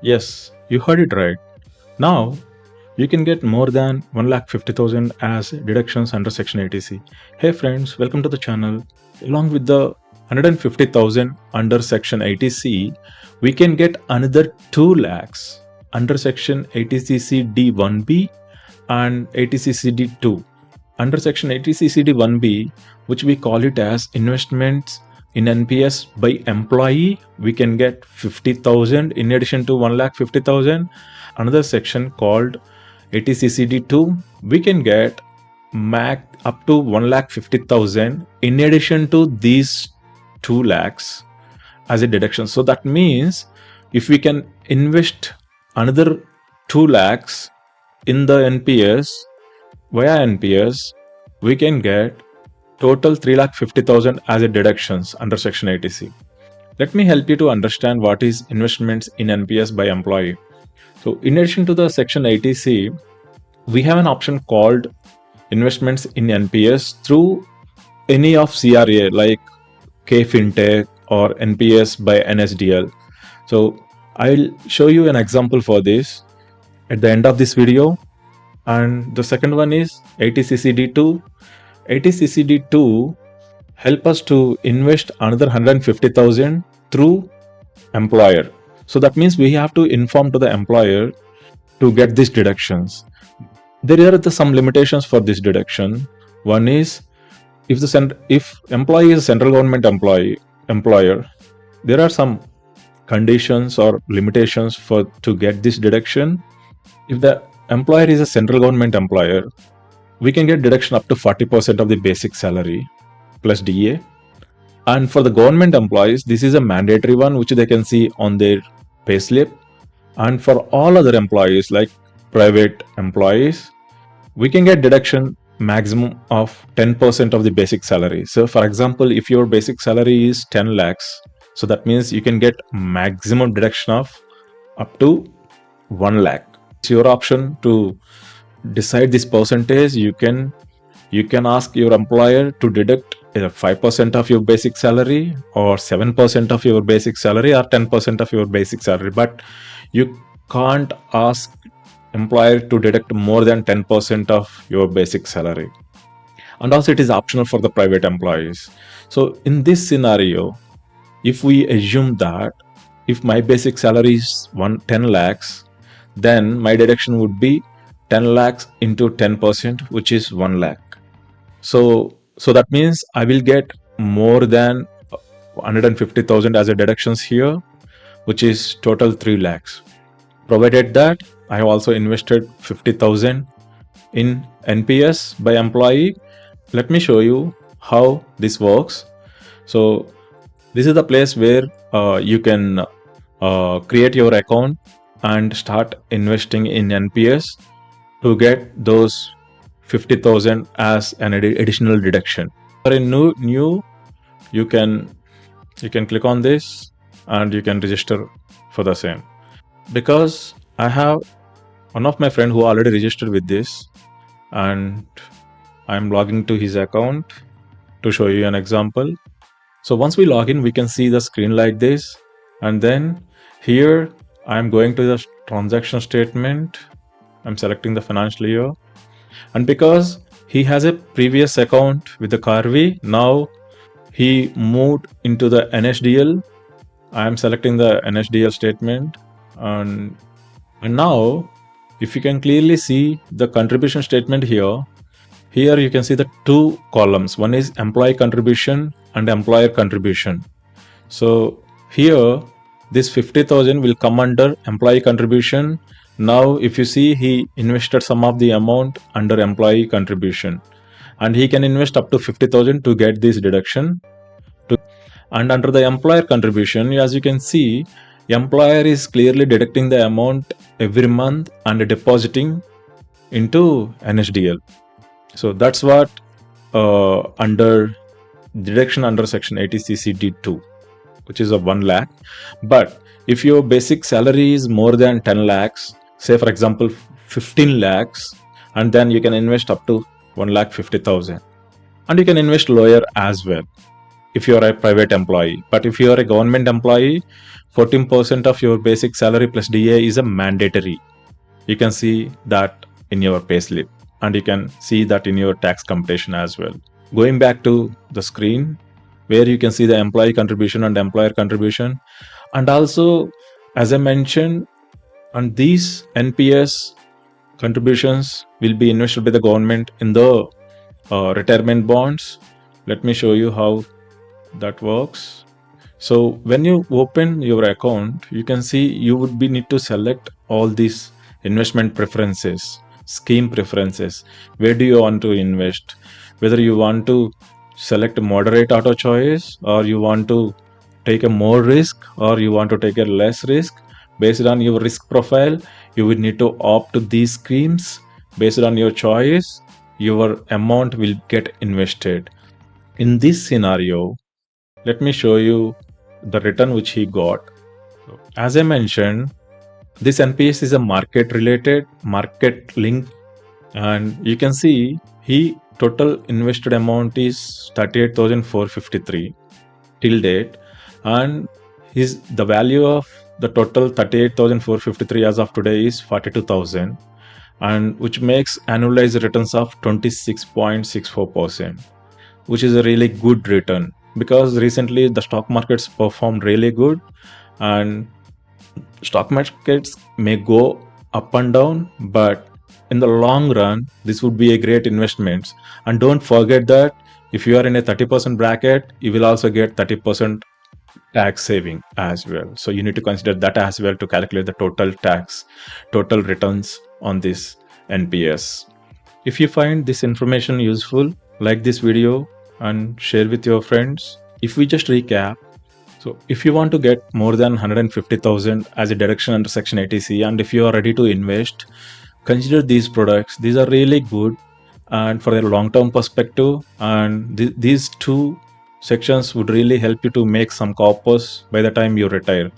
Yes, you heard it right. Now, you can get more than 1,50,000 as deductions under Section 80C. Hey friends, welcome to the channel. Along with the 150,000 under Section 80C, we can get another 2 lakhs under Section 80CC D1B and 80CC D2. Under Section 80CC D1B, which we call it as investments in NPS by employee, we can get 50,000 in addition to 1,50,000. Another section called 80CCD2, we can get max up to 1,50,000 in addition to these 2 lakhs as a deduction. So that means if we can invest another 2 lakhs in the NPS via NPS, we can get total 3,50,000 as a deductions under Section 80C. Let me help you to understand what is investments in NPS by employee. So in addition to the Section 80C, we have an option called investments in NPS through any of CRA like K-Fintech or NPS by NSDL. So I'll show you an example for this at the end of this video. And the second one is 80CCD2. 80CCD2 help us to invest another 150,000 through employer. So that means we have to inform to the employer to get these deductions. There are some limitations for this deduction. One is if employee is a central government employer, there are some conditions or limitations to get this deduction. If the employer is a central government employer, we can get deduction up to 40% of the basic salary plus DA. And for the government employees, this is a mandatory one which they can see on their payslip. And for all other employees like private employees, we can get deduction maximum of 10% of the basic salary. So for example, if your basic salary is 10 lakhs, so that means you can get maximum deduction of up to 1 lakh. It's your option to decide this percentage. You can ask your employer to deduct either 5% of your basic salary or 7% of your basic salary or 10% of your basic salary, but you can't ask employer to deduct more than 10% of your basic salary. And also it is optional for the private employees. So in this scenario, if we assume that if my basic salary is 10 lakhs, then my deduction would be 10 lakhs into 10%, which is 1 lakh. So that means I will get more than 150,000 as a deductions here, which is total 3 lakhs. Provided that I have also invested 50,000 in NPS by employee. Let me show you how this works. So this is the place where you can create your account and start investing in NPS to get those 50,000 as an additional deduction. For a new, you can click on this and you can register for the same. Because I have one of my friend who already registered with this, and I'm logging to his account to show you an example. So once we log in, we can see the screen like this, and then here I'm going to the transaction statement. I'm selecting the financial year, and because he has a previous account with the Carvi, now he moved into the NSDL. I'm selecting the NSDL statement, and now if you can clearly see the contribution statement here you can see the 2 columns. One is employee contribution and employer contribution. So here this 50,000 will come under employee contribution. Now if you see, he invested some of the amount under employee contribution, and he can invest up to 50,000 to get this deduction. And under the employer contribution, as you can see, employer is clearly deducting the amount every month and depositing into NSDL. So that's what under deduction under Section 80CC D2, which is of 1 lakh. But if your basic salary is more than 10 lakhs, say for example 15 lakhs, and then you can invest up to 1,50,000, and you can invest lower as well. if you are a private employee. But if you are a government employee, 14% of your basic salary plus DA is a mandatory. You can see that in your payslip, and you can see that in your tax computation as well. Going back to the screen where you can see the employee contribution and employer contribution, and also, as I mentioned, and these NPS contributions will be invested by the government in the retirement bonds. Let me show you how that works. So when you open your account, you can see you would be need to select all these investment preferences, scheme preferences. Where do you want to invest? Whether you want to select a moderate auto choice, or you want to take a more risk, or you want to take a less risk. Based on your risk profile, you would need to opt to these schemes. Based on your choice, your amount will get invested. In this scenario, let me show you the return which he got. As I mentioned, this NPS is a market related, market link, and you can see he total invested amount is 38,453 till date, and his the value of the total 38,453 as of today is 42,000, and which makes annualized returns of 26.64%, which is a really good return, because recently the stock markets performed really good, and stock markets may go up and down, but in the long run this would be a great investment. And don't forget that if you are in a 30% bracket, you will also get 30% tax saving as well. So you need to consider that as well to calculate the total returns on this NPS. If you find this information useful, like this video and share with your friends. If we just recap, so if you want to get more than 150,000 as a deduction under Section 80C, and if you are ready to invest, consider these products. These are really good and for a long-term perspective, and these two sections would really help you to make some corpus by the time you retire.